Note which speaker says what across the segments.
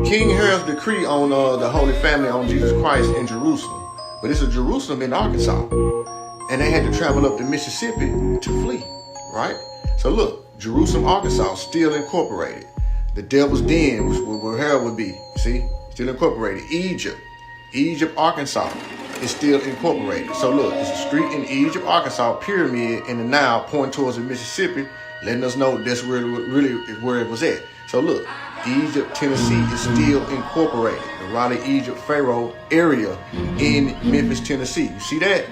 Speaker 1: King Herod's decree on the Holy Family on Jesus Christ in Jerusalem. But it's a Jerusalem in Arkansas. And they had to travel up to Mississippi to flee, right? So look, Jerusalem, Arkansas, still incorporated. The Devil's Den, where Herod would be, see? Still incorporated. Egypt, Arkansas is still incorporated. So look, it's a street in Egypt, Arkansas, pyramid in the Nile pointing towards the Mississippi, letting us know that's really where it was at. So look, Egypt, Tennessee is still incorporated. The Raleigh, Egypt, Pharaoh area in Memphis, Tennessee. You see that?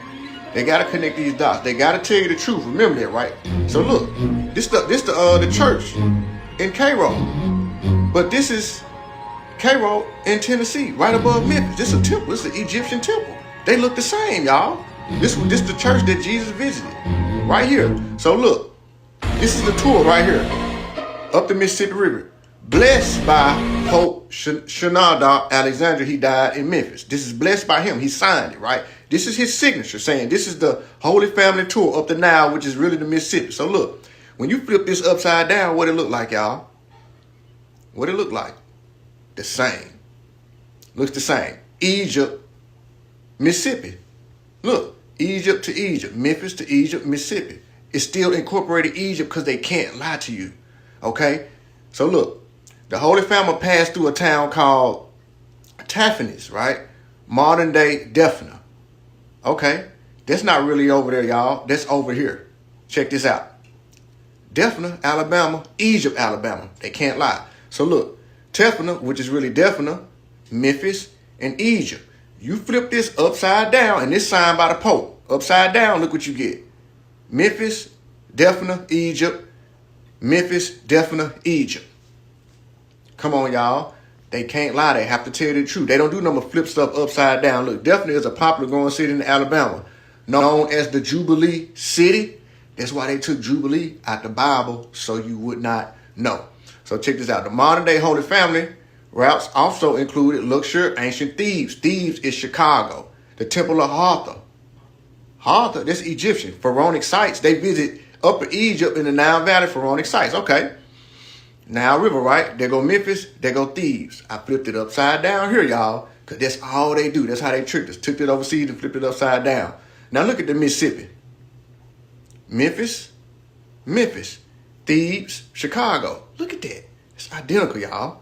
Speaker 1: They got to connect these dots. They got to tell you the truth. Remember that, right? So look, this the church in Cairo. But this is Cairo in Tennessee, right above Memphis. This is a temple. This is an Egyptian temple. They look the same, y'all. This the church that Jesus visited, right here. So look, this is the tour right here, up the Mississippi River. Blessed by Pope Shenouda Alexander. He died in Memphis. This is blessed by him. He signed it, right? This is his signature saying this is the Holy Family tour up the Nile, which is really the Mississippi. So look, when you flip this upside down, what it look like, y'all? What it look like? The same. Looks the same. Egypt, Mississippi. Look, Egypt to Egypt, Memphis to Egypt, Mississippi. It's still incorporated Egypt because they can't lie to you. Okay? So look, the Holy Family passed through a town called Taphanes, right? Modern day Daphne. Okay? That's not really over there, y'all. That's over here. Check this out. Daphne, Alabama, Egypt, Alabama. They can't lie. So look, Daphne, which is really Daphne, Memphis, and Egypt. You flip this upside down, and this signed by the Pope. Upside down, look what you get. Memphis, Daphne, Egypt. Memphis, Daphne, Egypt. Come on, y'all. They can't lie. They have to tell you the truth. They don't do nothing but flip stuff upside down. Look, Daphne is a popular growing city in Alabama, known as the Jubilee City. That's why they took Jubilee out the Bible, so you would not know. So check this out. The modern day Holy Family routes also included Luxor, ancient Thebes. Thebes is Chicago. The Temple of Hathor. Hathor, that's Egyptian. Pharaonic sites. They visit Upper Egypt in the Nile Valley, Pharaonic sites. Okay. Nile River, right? There go Memphis, there go Thebes. I flipped it upside down here, y'all, because that's all they do. That's how they tricked us. Took it overseas and flipped it upside down. Now look at the Mississippi. Memphis, Thebes, Chicago. Look at that. It's identical, y'all.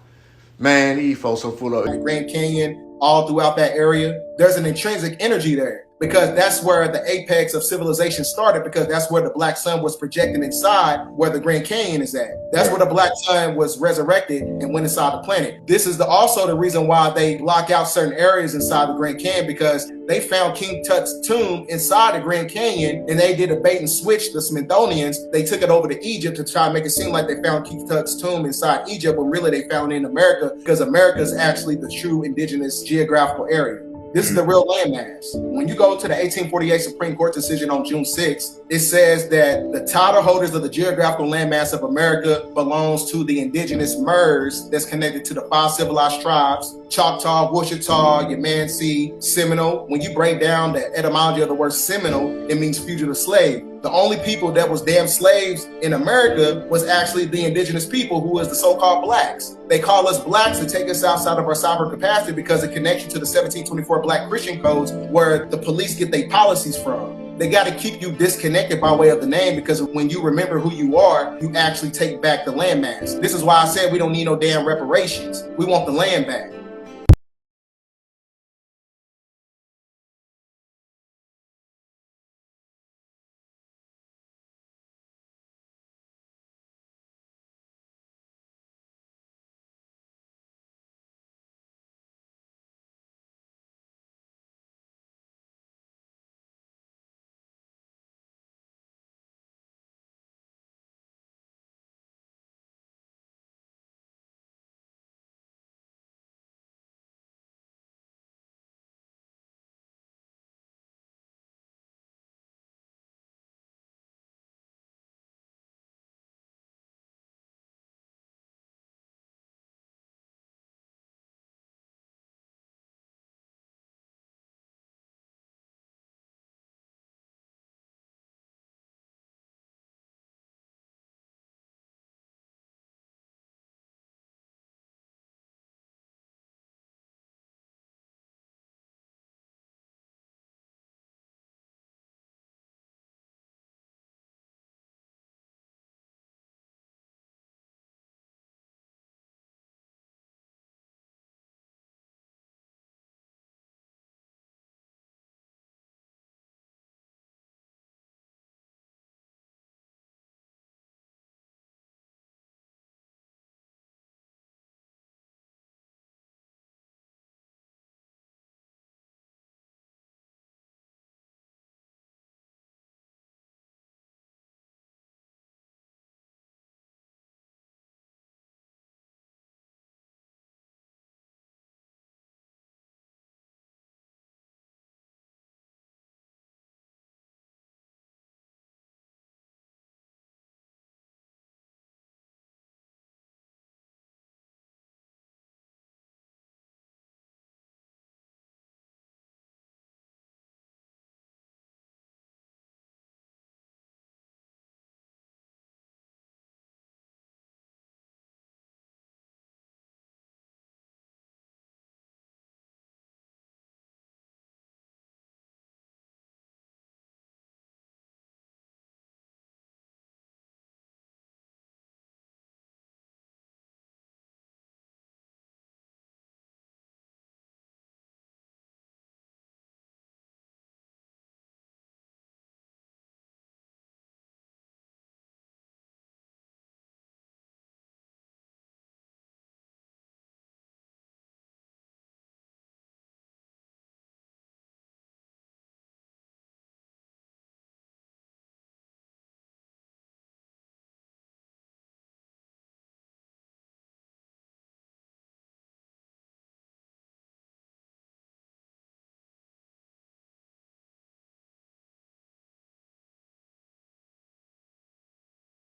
Speaker 1: Man, these folks are full of
Speaker 2: the Grand Canyon, all throughout that area. There's an intrinsic energy there because that's where the apex of civilization started, because that's where the black sun was projected inside where the Grand Canyon is at. That's where the black sun was resurrected and went inside the planet. This is also the reason why they block out certain areas inside the Grand Canyon, because they found King Tut's tomb inside the Grand Canyon, and they did a bait and switch. The Smithsonians, they took it over to Egypt to try and make it seem like they found King Tut's tomb inside Egypt, but really they found it in America, because America is actually the true indigenous geographical area. This is the real landmass. When you go to the 1848 Supreme Court decision on June 6th, it says that the title holders of the geographical landmass of America belongs to the indigenous MERS that's connected to the 5 civilized tribes: Choctaw, Wichita, Yamansi, Seminole. When you break down the etymology of the word Seminole, it means fugitive slave. The only people that was damn slaves in America was actually the indigenous people, who is the so-called blacks. They call us blacks to take us outside of our sovereign capacity because it connects you to the 1724 Black Christian codes, where the police get their policies from. They got to keep you disconnected by way of the name, because when you remember who you are, you actually take back the landmass. This is why I said we don't need no damn reparations. We want the land back.